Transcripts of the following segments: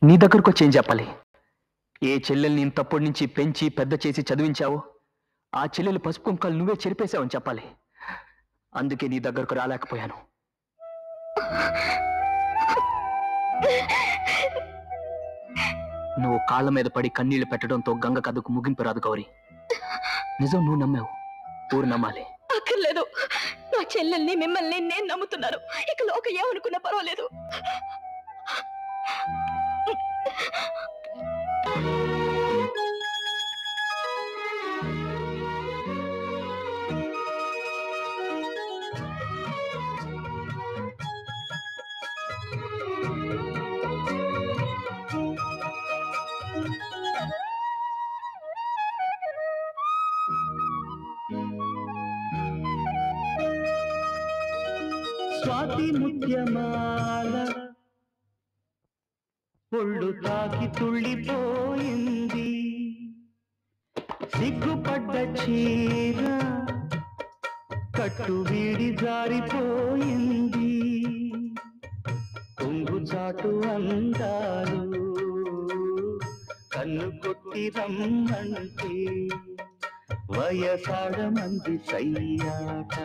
నీ దగ్గరకు వచ్చి ఏం చెప్పాలి? ఏ చెల్లెల్ని ఇంతప్పటి నుంచి పెంచి పెద్ద చేసి చదివించావో ఆ చెల్లెలు పసుపు కుంకాలు నువ్వే చెరిపేశావని చెప్పాలి. అందుకే నీ దగ్గరకు రాలేకపోయాను. నువ్వు కాళ్ళ మీద పడి కన్నీళ్లు పెట్టడంతో గంగ కథకు ముగింపు రాదు గౌరీ. నిజం నువ్వు నమ్మావు, ఊరు నమ్మాలి. అక్కర్లేదు, నా చెల్లెల్ని మిమ్మల్ని నేను నమ్ముతున్నాను. ఇక లోక ఏమనుకున్నా పర్వాలేదు. స్వాతి ముత్యమాల ఒళ్ళు తాకి తుళ్ళిపోయింది, సిగ్గుపడ్డ చీర కట్టు వీడి జారిపోయింది, కొంగు చాటు అందాలు కన్ను కొట్టి రమ్మంటే వయసాడమంది సయ్యాట,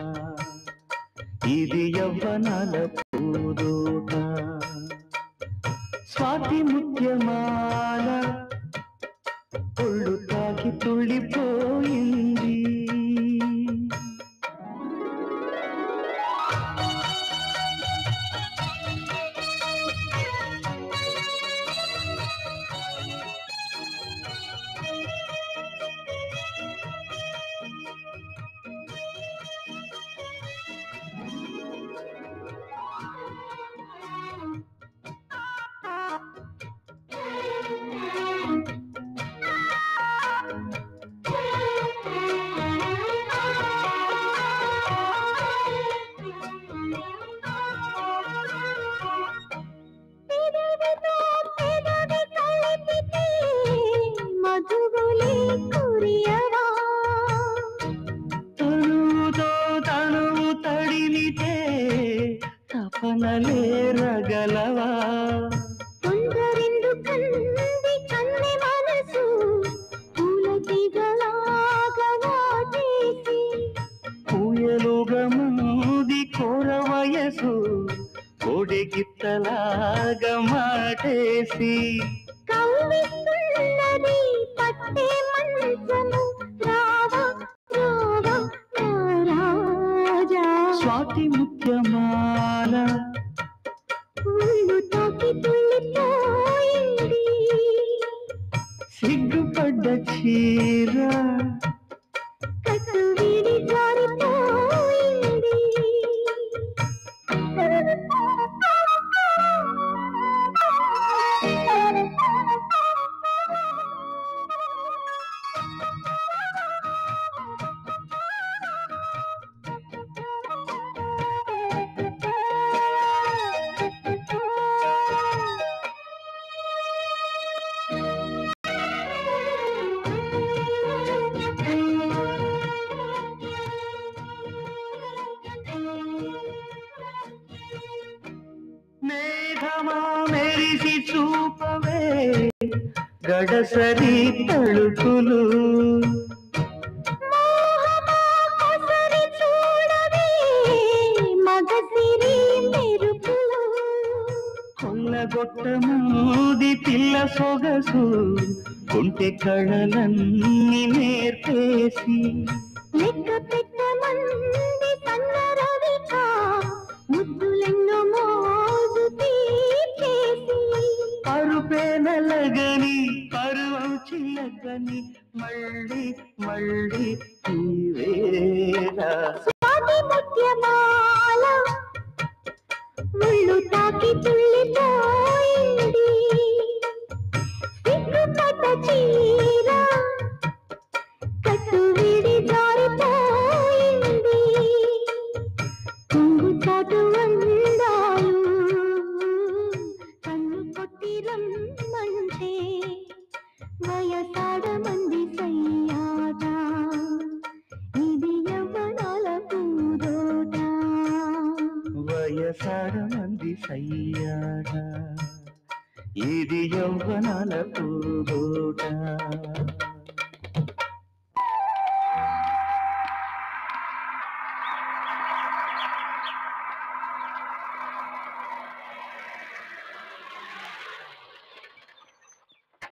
ఇది యవ్వనాల పూదోట. స్వాతి ముత్యమాల ఒళ్ళు తాకి తుళ్ళిపోయింది. తపనలే రగలవా తొందరెందు కంది కన్నె మనసు పూలతిగలాగా వాటేసి, పూయలుగా మూది కోర వయసు కోడెగిత్తలాగా మాటేసి, కవ్విస్తున్నది పట్టే మంచము రావా రావా రాజా. స్వాతి ముత్యమాల ఒళ్ళు తాకి తుళ్ళిపోయింది, సిగ్గుపడ్డ చీర కట్టు వీడి జారిపోయింది. మేఘమా మెరిసి చూపవే గడసరి తలుపులు, మోహమా కొసరి చూడవే మగసిరి మెరుపులు, కొల్లగొట్టమూది పిల్ల సొగసు కుంటె కళలన్నీ నేర్పేసి, లెక్క పెట్టమంది సన్నరవిక ముద్దులెన్నో మోజు తీర్చేసి, పరుపే నలగని పరువం చిల్లగని మళ్ళీ మళ్ళీ ఈవేళ. స్వాతి ముత్యమాల ముళ్ళు తాకి తుళ్ళిపోయింది, సిగ్గుపడ్డ చీర కట్టు వీడి జారిపోయింది, కొంగు చాటు అందాలు కన్ను కొట్టి రమ్మంటే వయసాడమంది సయ్యాట, ఇది యవ్వనాల పూదోట. వయసాడ మంది సయ్యాడ. ఇది యవ్వనాల పూదోట